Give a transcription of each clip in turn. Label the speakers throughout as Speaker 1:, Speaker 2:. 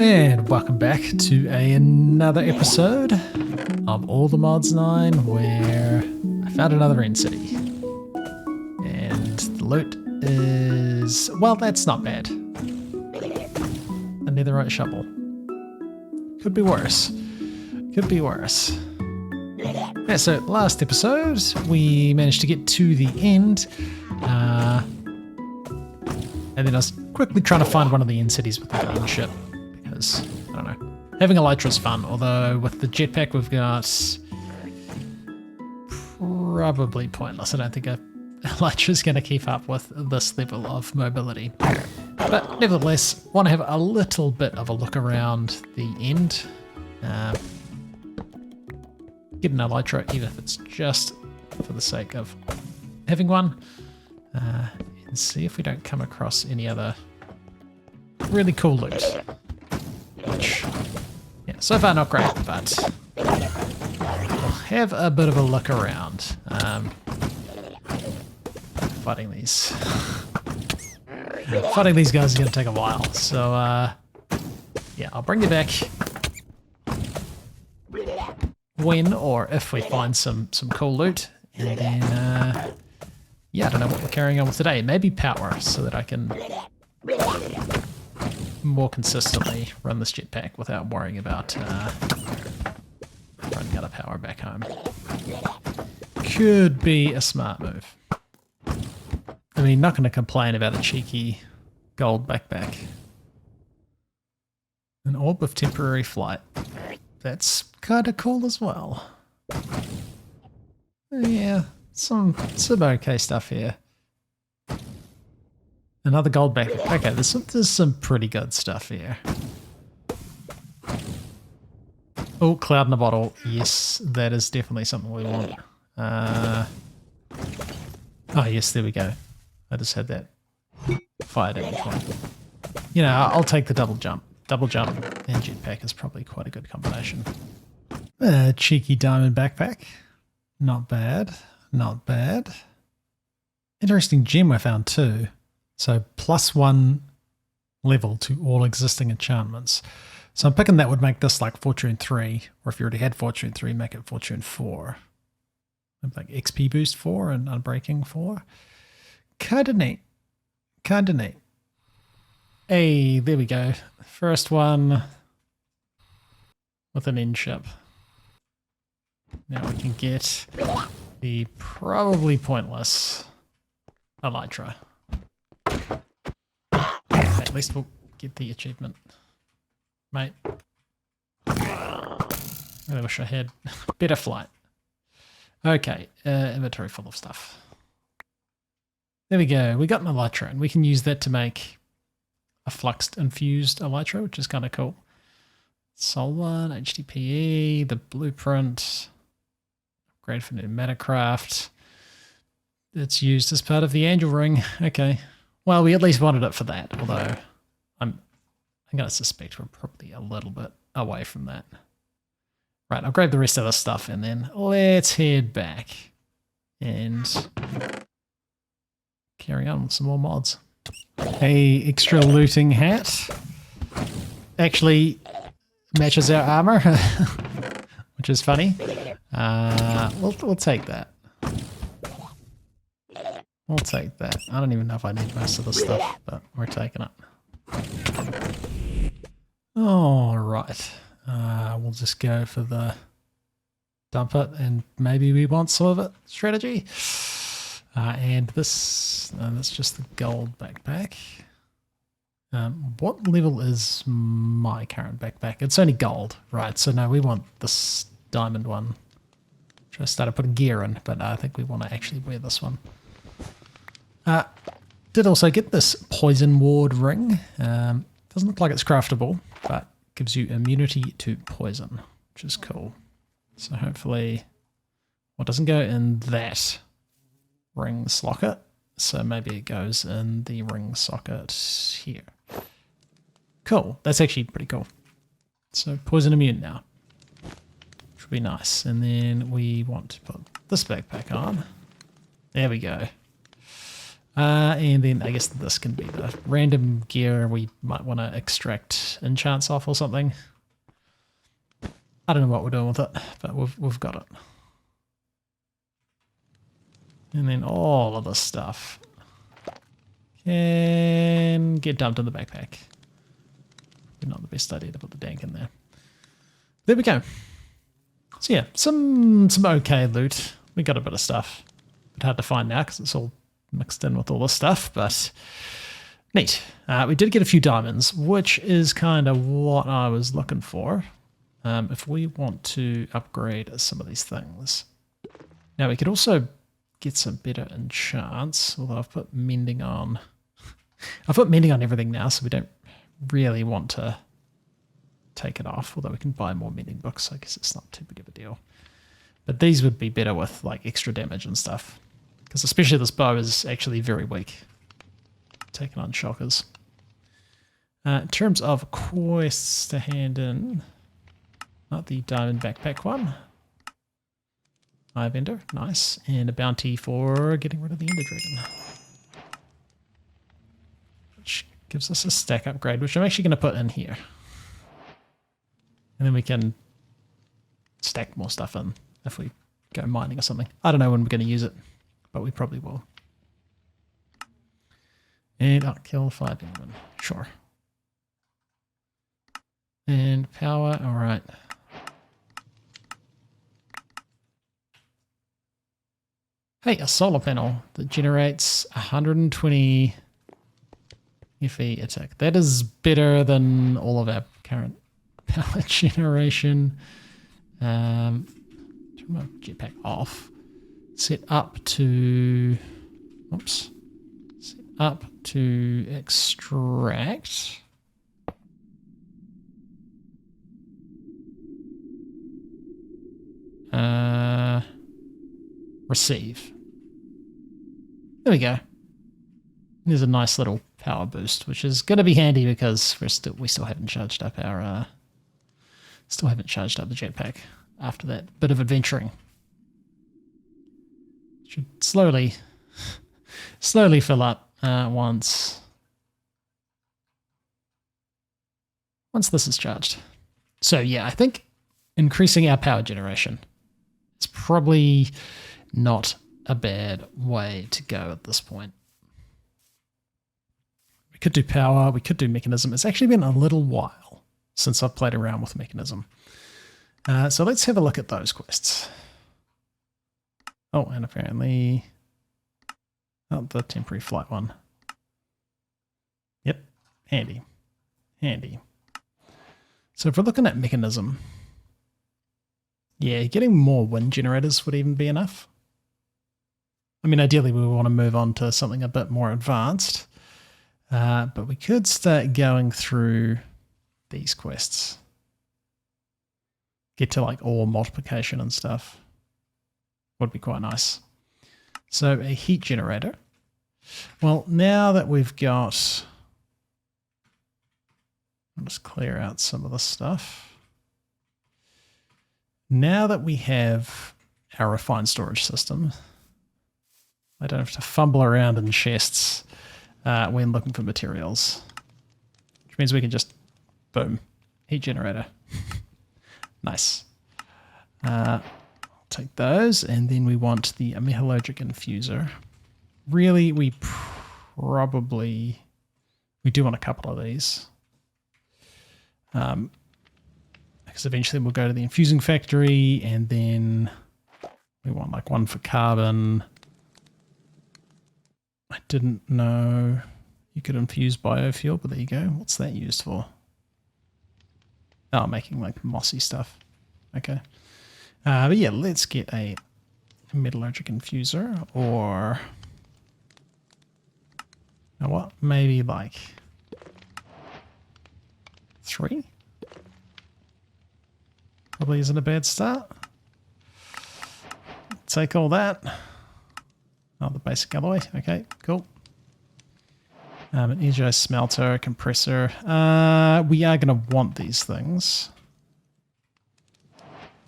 Speaker 1: And welcome back to another episode of All the Mods 9, where I found another end city. And the loot is, well, that's not bad. A netherite shovel. Could be worse. Could be worse. Yeah, so last episode, we managed to get to the end. And then I was quickly trying to find one of the end cities with the green ship. Because, I don't know, having Elytra's fun, although with the jetpack we've got probably pointless. I don't think Elytra's going to keep up with this level of mobility. But nevertheless, want to have a little bit of a look around the end. Get an Elytra, even if it's just for the sake of having one. And see if we don't come across any other really cool loot. Which, yeah, so far not great, but we'll have a bit of a look around. Fighting these guys is going to take a while, so yeah, I'll bring you back when or if we find some cool loot, and then yeah, I don't know what we're carrying on with today. Maybe power, so that I can more consistently run this jetpack without worrying about running out of power back home. Could be a smart move. I mean, not going to complain about a cheeky gold backpack. An orb of temporary flight. That's kind of cool as well. Yeah, some okay stuff here. Another gold backpack. Okay, there's some pretty good stuff here. Oh, cloud in a bottle. Yes, that is definitely something we want. Oh yes, there we go. I just had that fired at before. You know, I'll take the double jump. Double jump and jetpack is probably quite a good combination. Cheeky diamond backpack. Not bad. Not bad. Interesting gem I found too. So +1 level to all existing enchantments. So I'm picking that would make this like Fortune 3, or if you already had Fortune 3, make it Fortune 4. Like XP boost 4 and unbreaking 4. Kinda neat. Kinda neat. Hey, there we go. First one with an end ship. Now we can get the probably pointless Elytra. At least we'll get the achievement, mate. I wish I had better flight. Okay, inventory full of stuff. There we go. We got an Elytra, and we can use that to make a fluxed infused Elytra, which is kind of cool. Sol 1, HDPE, the blueprint, upgrade for pneumaticraft. It's used as part of the angel ring. Okay. Well, we at least wanted it for that, although I'm going to suspect we're probably a little bit away from that. Right, I'll grab the rest of this stuff and then let's head back and carry on with some more mods. A extra looting hat actually matches our armor, which is funny. We'll take that. We'll take that. I don't even know if I need most of this stuff, but we're taking it. All right. We'll just go for the dump it, and maybe we want some of it strategy. And this, that's just the gold backpack. What level is my current backpack? It's only gold, right? So no, we want this diamond one. Which I started putting gear in, but I think we want to actually wear this one. Did also get this poison ward ring. Doesn't look like it's craftable, but gives you immunity to poison, which is cool. So hopefully, well, it doesn't go in that ring socket, so maybe it goes in the ring socket here. Cool, that's actually pretty cool. So poison immune now, which would be nice. And then we want to put this backpack on. There we go. And then I guess this can be the random gear we might want to extract enchants off or something. I don't know what we're doing with it, but we've got it. And then all of this stuff can get dumped in the backpack. Not the best idea to put the dank in there. There we go. So yeah, some okay loot. We got a bit of stuff. Bit hard to find now because it's all mixed in with all this stuff, but neat. We did get a few diamonds, which is kind of what I was looking for. If we want to upgrade some of these things. Now we could also get some better enchants, although I've put mending on. I've put mending on everything now, so we don't really want to take it off, although we can buy more mending books, so I guess it's not too big of a deal. But these would be better with like extra damage and stuff, because especially this bow is actually very weak, taking on shockers. In terms of quests to hand in, not the diamond backpack one. Eye vendor, nice, and a bounty for getting rid of the ender dragon, which gives us a stack upgrade, which I'm actually going to put in here. And then we can stack more stuff in if we go mining or something. I don't know when we're going to use it, but we probably will. And I'll kill 5 Endermen, sure. And power, all right. Hey, a solar panel that generates 120 FE attack. That is better than all of our current power generation. Turn my jetpack off. Set up to... Oops. Set up to extract. Receive. There we go. There's a nice little power boost, which is going to be handy because we still haven't charged up our the jetpack after that bit of adventuring. Should slowly fill up once this is charged. So yeah, I think increasing our power generation is probably not a bad way to go at this point. We could do power, we could do mechanism. It's actually been a little while since I've played around with mechanism. So let's have a look at those quests. Oh, and apparently, oh, the temporary flight one. Yep, handy, handy. So if we're looking at mechanism, yeah, getting more wind generators would even be enough. I mean, ideally we want to move on to something a bit more advanced, but we could start going through these quests. Get to like ore multiplication and stuff. Would be quite nice. So a heat generator. Well, now that we've got... I'll just clear out some of the stuff. Now that we have our refined storage system, I don't have to fumble around in chests when looking for materials, which means we can just, boom, heat generator. Nice. I'll take those, and then we want the metallurgic infuser. Really, we do want a couple of these. Because eventually we'll go to the infusing factory, and then we want like one for carbon. I didn't know you could infuse biofuel, but there you go. What's that used for? Oh, making like mossy stuff. Okay. But yeah, let's get a metallurgic infuser, or you know what? Maybe like 3? Probably isn't a bad start. Take all that. Oh, the basic alloy. Okay, cool. An EJ smelter, compressor. We are going to want these things.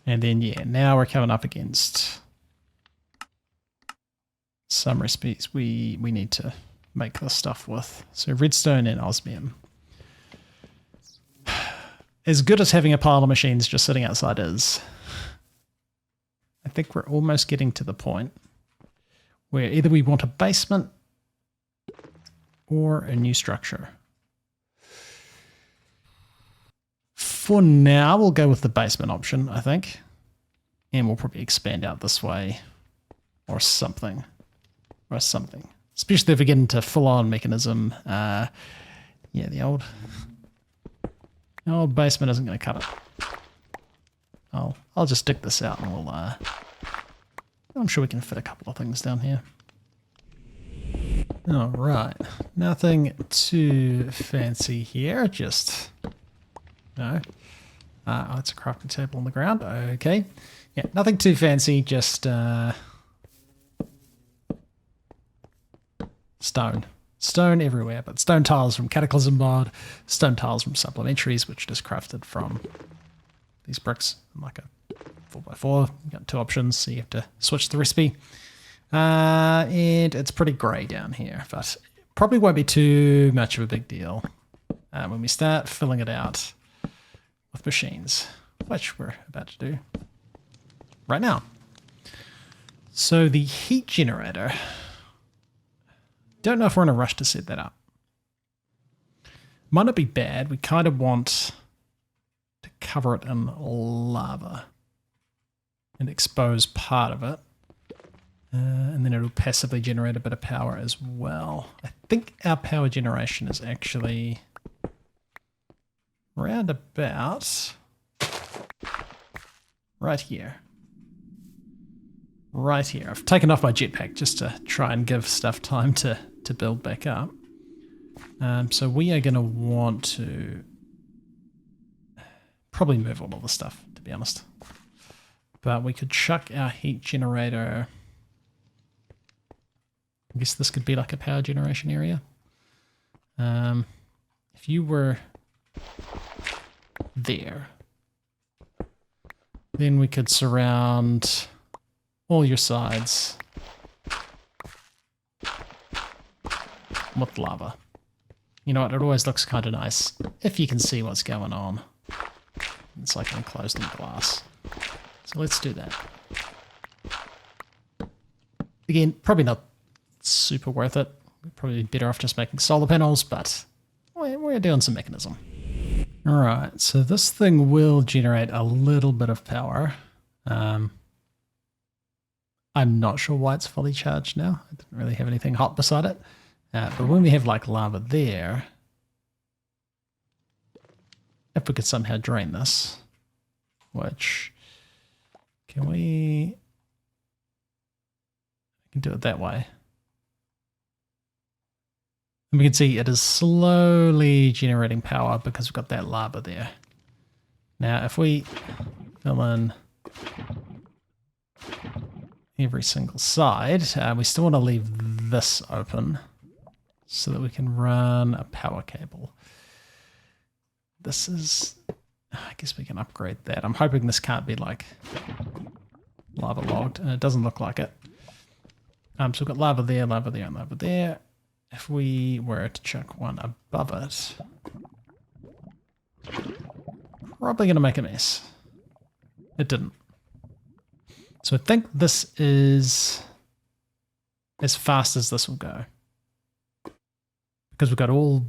Speaker 1: And then, yeah, now we're coming up against some recipes we need to make this stuff with. So redstone and osmium. As good as having a pile of machines just sitting outside is, I think we're almost getting to the point where either we want a basement or a new structure. For now, we'll go with the basement option, I think. And we'll probably expand out this way or something. Or something. Especially if we get into full-on mechanism. Yeah, the old basement isn't going to cut it. I'll just stick this out and we'll... I'm sure we can fit a couple of things down here. All right. Nothing too fancy here. Just... No. Oh, it's a crafting table on the ground. Okay. Yeah, nothing too fancy. Just... stone. Stone everywhere, but stone tiles from Cataclysm mod, stone tiles from supplementaries, which are just crafted from these bricks, like a 4x4. You got 2 options, so you have to switch the recipe. And it's pretty grey down here, but probably won't be too much of a big deal when we start filling it out with machines, which we're about to do right now. So the heat generator... Don't know if we're in a rush to set that up. Might not be bad. We kind of want to cover it in lava and expose part of it. And then it'll passively generate a bit of power as well. I think our power generation is actually round about right here. Right here. I've taken off my jetpack just to try and give stuff time to build back up. So we are going to want to probably move all of the stuff, to be honest. But we could chuck our heat generator. I guess this could be like a power generation area. If you were there, then we could surround all your sides with lava. You know what, it always looks kind of nice if you can see what's going on. It's like enclosed in glass. So let's do that. Again, probably not super worth it. We'd probably be better off just making solar panels, but we're doing some mechanism. Alright, so this thing will generate a little bit of power. I'm not sure why it's fully charged now. I didn't really have anything hot beside it. But when we have like lava there, if we could somehow drain this, which, can we can do it that way. And we can see it is slowly generating power because we've got that lava there. Now, if we fill in every single side, we still want to leave this open so that we can run a power cable. This is, I guess we can upgrade that. I'm hoping this can't be like lava logged, and it doesn't look like it. So we've got lava there, and lava there. If we were to chuck one above it, probably going to make a mess. It didn't. So I think this is as fast as this will go. Because we've got all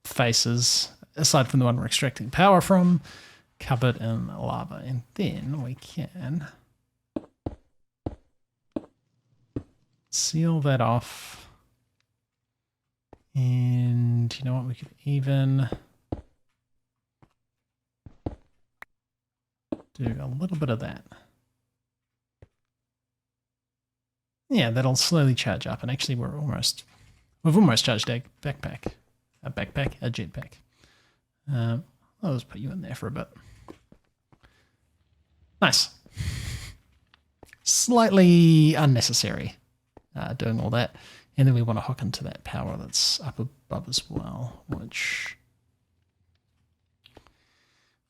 Speaker 1: faces, aside from the one we're extracting power from, covered in lava. And then we can seal that off. And you know what, we could even do a little bit of that. Yeah, that'll slowly charge up, and actually we've almost charged a jetpack. I'll just put you in there for a bit. Nice. Slightly unnecessary doing all that. And then we want to hook into that power that's up above as well, which...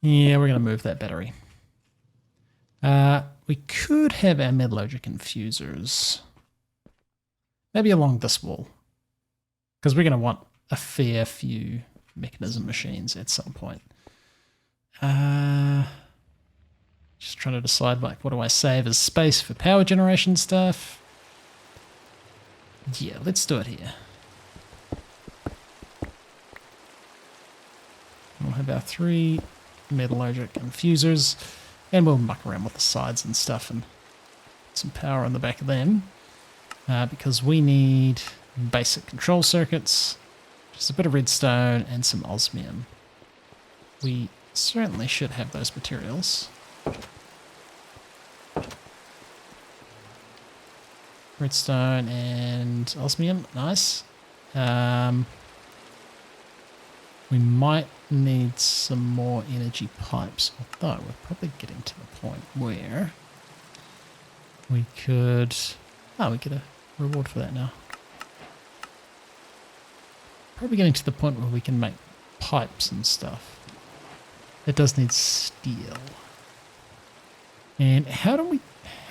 Speaker 1: yeah, we're going to move that battery. We could have our metallurgic infusers Maybe along this wall. Because we're going to want a fair few mechanism machines at some point. Just trying to decide, like, what do I save as space for power generation stuff? Yeah, let's do it here. We'll have our 3 metallurgic infusers, and we'll muck around with the sides and stuff and some power on the back of them, because we need basic control circuits, just a bit of redstone and some osmium. We certainly should have those materials. Redstone and osmium, nice. We might need some more energy pipes, although we're probably getting to the point where we could... Oh, we get a reward for that now. Probably getting to the point where we can make pipes and stuff. It does need steel. And how do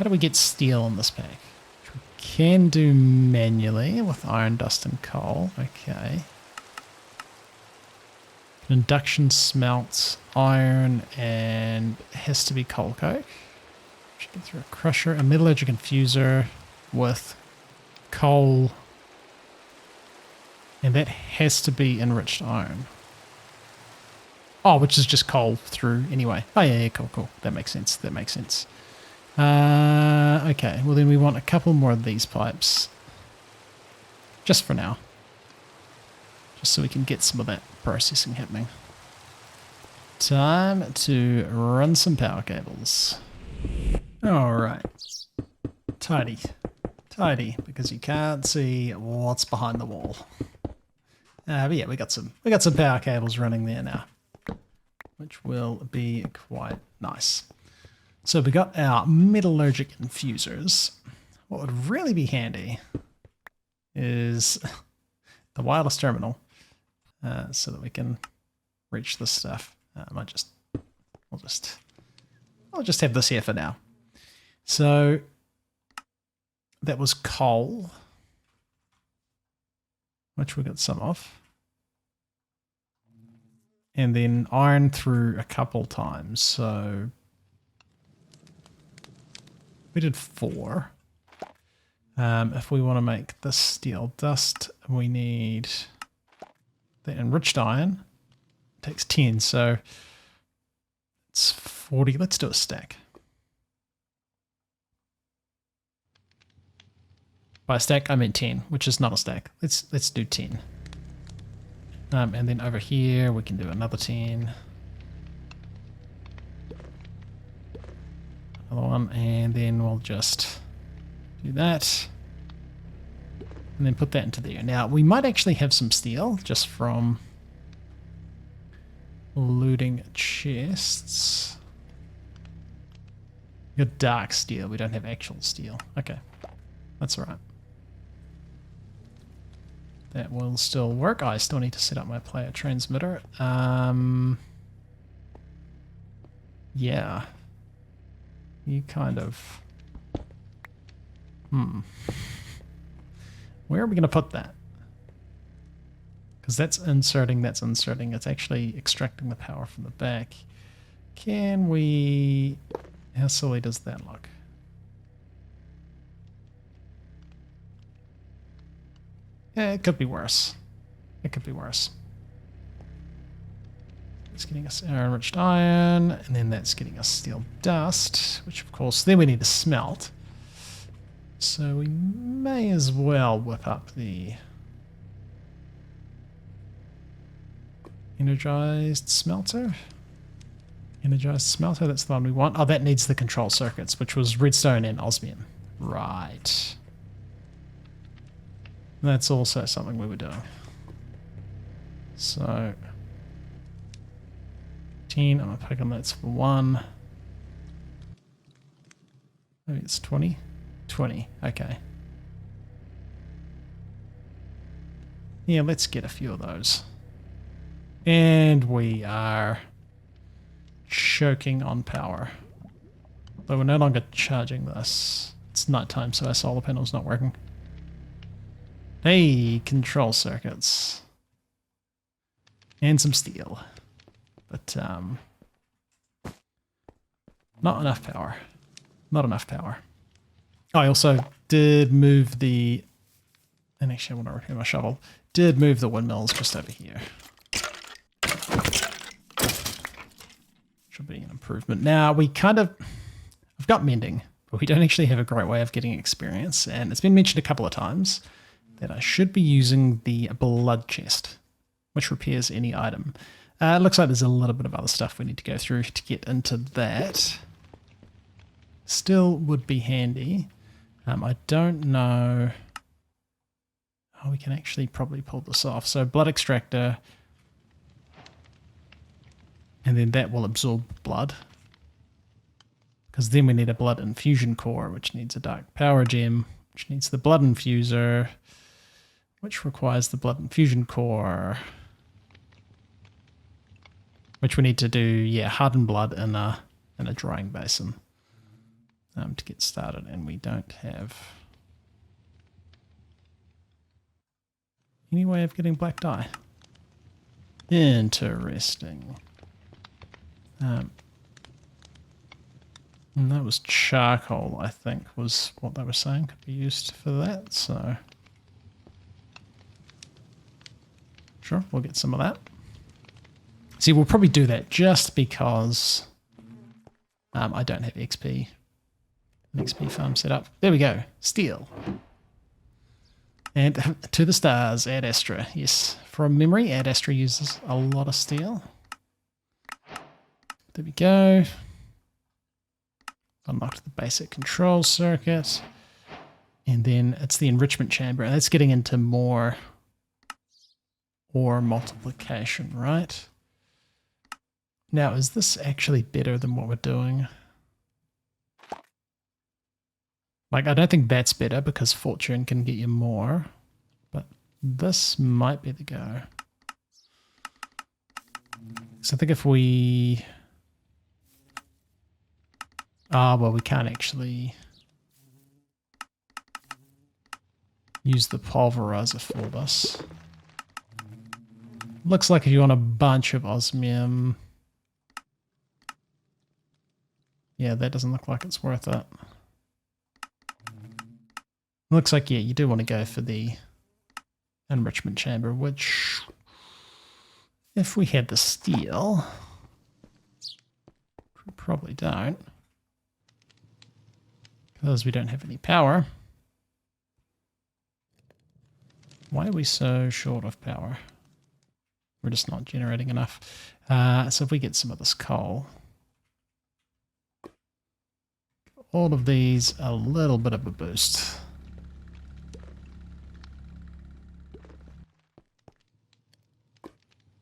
Speaker 1: we get steel in this pack? Which we can do manually with iron, dust, and coal. Okay. Induction smelts iron and has to be coal coke. Should get through a crusher, a metallurgic infuser with coal, and that has to be enriched iron. Oh, which is just coal through anyway. Oh yeah, cool. That makes sense. Okay, well then we want a couple more of these pipes. Just for now. Just so we can get some of that processing happening. Time to run some power cables. Alright. Tidy, because you can't see what's behind the wall. But yeah, we got some power cables running there now, which will be quite nice. So we got our metallurgic infusers. What would really be handy is the wireless terminal, so that we can reach this stuff. I'll just have this here for now. So that was coal, which we got some of. And then iron through a couple times. So we did 4. If we want to make this steel dust, we need the enriched iron. It takes 10, so it's 40. Let's do a stack. By a stack, I mean 10, which is not a stack. Let's do 10. And then over here, we can do another 10. Another one, and then we'll just do that. And then put that into there. Now, we might actually have some steel just from looting chests. We got dark steel. We don't have actual steel. Okay, that's all right. That will still work. I still need to set up my player transmitter. Yeah. You kind of... Where are we going to put that? Because that's inserting. It's actually extracting the power from the back. Can we... How silly does that look? Yeah, it could be worse. It's getting us our enriched iron, and then that's getting us steel dust, which of course then we need to smelt. So we may as well whip up the energized smelter. That's the one we want. Oh, that needs the control circuits, which was redstone and osmium. Right. That's also something we were doing. So 10, I'm going to pick on that's for 1. Maybe it's 20. 20, okay. Yeah, let's get a few of those. And we are choking on power. Though we're no longer charging this. It's nighttime, so our solar panel's not working. Hey, control circuits. And some steel. But not enough power. Not enough power. I also did move the... And actually I want to repair my shovel. Did move the windmills just over here. Should be an improvement. Now we kind of... I've got mending, but we don't actually have a great way of getting experience. And it's been mentioned a couple of times that I should be using the blood chest, which repairs any item. It looks like there's a little bit of other stuff we need to go through to get into that. Still would be handy. I don't know... Oh, we can actually probably pull this off. So blood extractor, and then that will absorb blood. Because then we need a blood infusion core, which needs a dark power gem, which needs the blood infuser, which requires the blood infusion core, which we need to do, yeah, hardened blood in a drying basin to get started, and we don't have any way of getting black dye. Interesting. And that was charcoal, I think, was what they were saying could be used for that, so... Sure, we'll get some of that. See, we'll probably do that just because I don't have XP. An XP farm set up. There we go. Steel. And to the stars, Ad Astra. Yes, from memory, Ad Astra uses a lot of steel. There we go. Unlocked the basic control circuit. And then it's the enrichment chamber. And that's getting into more ore multiplication, right? Now, is this actually better than what we're doing? Like, I don't think that's better because fortune can get you more, but this might be the go. So I think if we... well, we can't actually use the pulverizer for this. Looks like if you want a bunch of osmium... Yeah, that doesn't look like it's worth it. Looks like, yeah, you do want to go for the enrichment chamber, which, if we had the steel, we probably don't, because we don't have any power. Why are we so short of power? We're just not generating enough. So if we get some of this coal, all of these a little bit of a boost.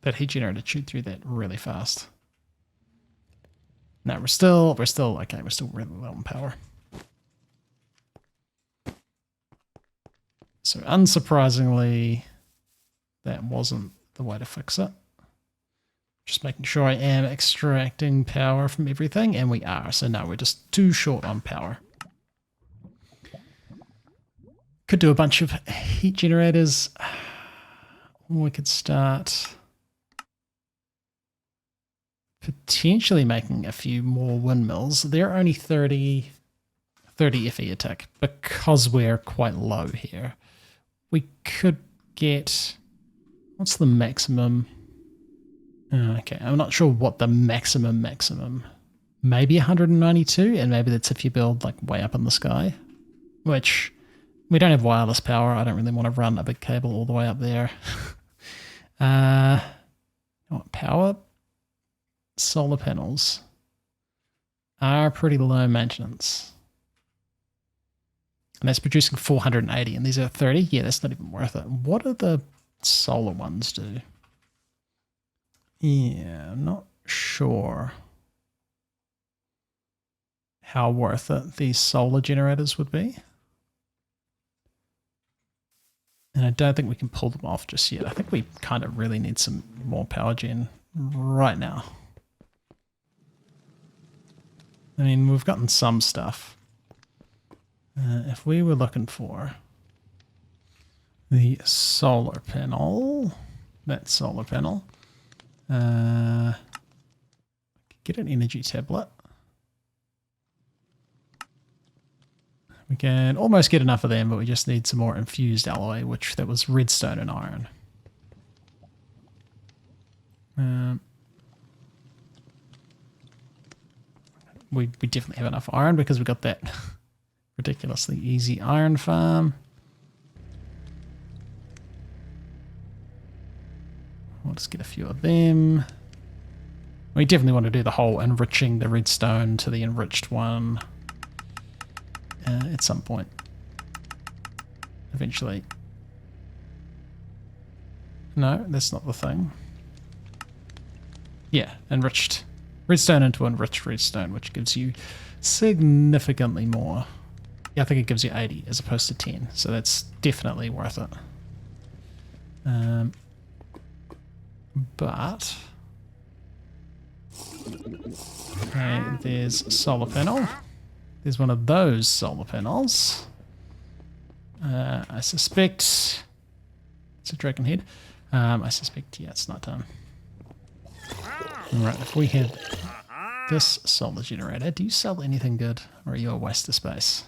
Speaker 1: That heat generator chewed through that really fast. Now we're still okay, we're still really low on power. So unsurprisingly, that wasn't the way to fix it. Just making sure I am extracting power from everything, and we are. So now we're just too short on power. Could do a bunch of heat generators. We could start potentially making a few more windmills. They're only 30 FE attack because we're quite low here. We could get... What's the maximum? Okay, I'm not sure what the maximum. Maybe 192, and maybe that's if you build like way up in the sky, which we don't have wireless power. I don't really want to run a big cable all the way up there. Power? Solar panels are pretty low maintenance. And that's producing 480, and these are 30? Yeah, that's not even worth it. What do the solar ones do? Yeah, I'm not sure how worth it these solar generators would be. And I don't think we can pull them off just yet. I think we kind of really need some more power gen right now. I mean, we've gotten some stuff. If we were looking for the solar panel. That solar panel. Get an energy tablet. We can almost get enough of them, but we just need some more infused alloy, which that was redstone and iron. We definitely have enough iron because we got that ridiculously easy iron farm. We'll just get a few of them. We definitely want to do the whole enriching the redstone to the enriched one at some point. Eventually. No, that's not the thing. Yeah, enriched redstone into enriched redstone, which gives you significantly more. Yeah, I think it gives you 80 as opposed to 10, so that's definitely worth it. But okay, there's a solar panel. There's one of those solar panels. I suspect it's a dragon head. I suspect, yeah, it's not done. Alright, if we have this solar generator, do you sell anything good, or are you a waste of space?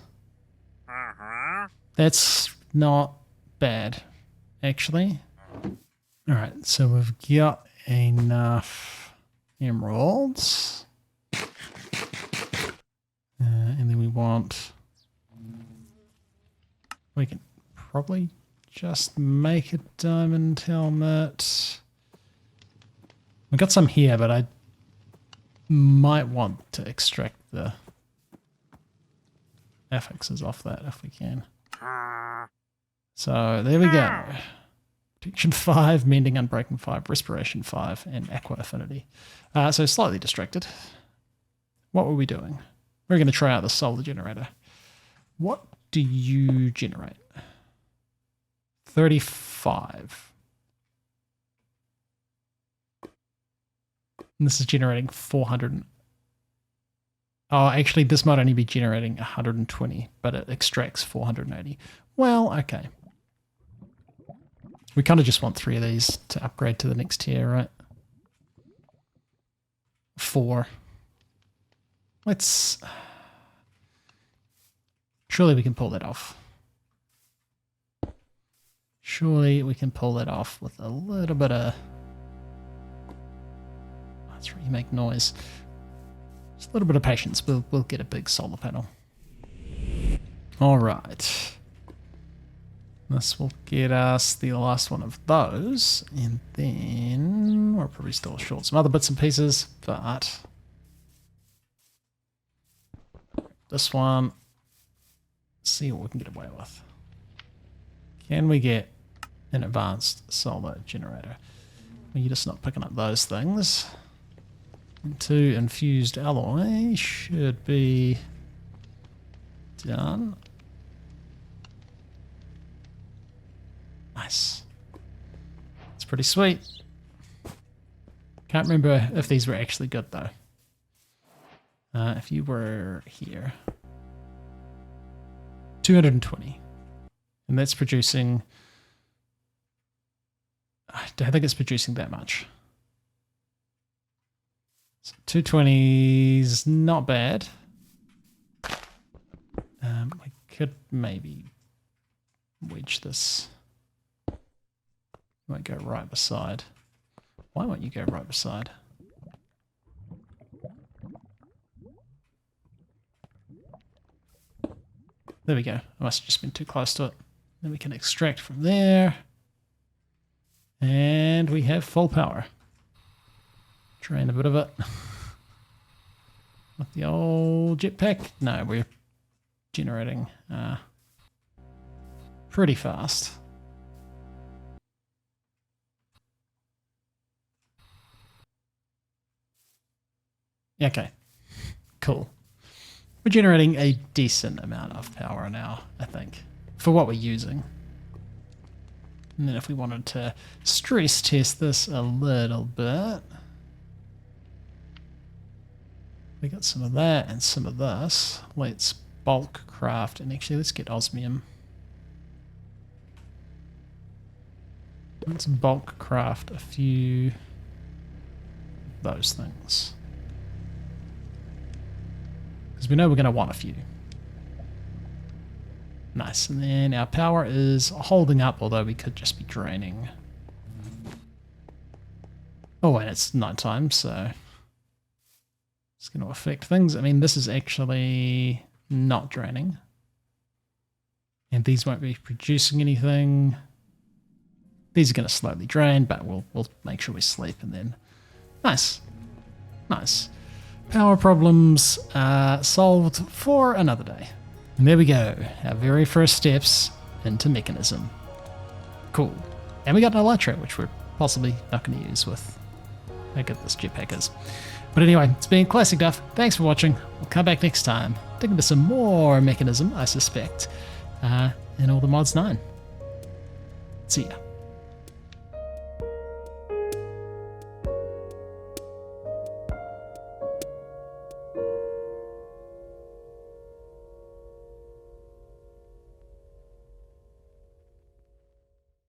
Speaker 1: That's not bad, actually. Alright, so we've got enough emeralds. And then we can probably just make a diamond helmet. We got some here, but I might want to extract the affixes off that if we can. So there we go. Protection 5, Mending Unbreaking 5, Respiration 5, and Aqua Affinity. So slightly distracted. What were we doing? We're going to try out the solar generator. What do you generate? 35. And this is generating 400. Oh, actually, this might only be generating 120, but it extracts 480. Well, okay. We kind of just want 3 of these to upgrade to the next tier, right? 4. Let's... Surely we can pull that off. Surely we can pull that off with a little bit of... Let's really make noise. Just a little bit of patience. We'll get a big solar panel. Alright. This will get us the last one of those. And then we're probably still short some other bits and pieces, but... This one. Let's see what we can get away with. Can we get an advanced solar generator? Well, you're just not picking up those things. And 2 infused alloy should be done. Nice. It's pretty sweet. Can't remember if these were actually good though. If you were here. 220. And that's producing... I don't think it's producing that much. So 220 is not bad. We could maybe wedge this. Might go right beside. Why won't you go right beside? There we go. I must have just been too close to it. Then we can extract from there. And we have full power. Drain a bit of it. With the old jetpack. No, we're generating pretty fast. Okay, cool. We're generating a decent amount of power now, I think, for what we're using. And then if we wanted to stress test this a little bit, we got some of that and some of this. Let's bulk craft, and actually let's get osmium. Let's bulk craft a few of those things. Because we know we're going to want a few. Nice. And then our power is holding up, although we could just be draining. Oh, and it's nighttime, so it's going to affect things. I mean, this is actually not draining. And these won't be producing anything. These are going to slowly drain, but we'll make sure we sleep and then... Nice. Nice. Power problems solved for another day. And there we go. Our very first steps into Mekanism. Cool. And we got an Elytra, which we're possibly not going to use with how good this jetpack is. But anyway, it's been Classic Duff. Thanks for watching. We'll come back next time. Dig into some more Mekanism, I suspect. In all the mods 9. See ya.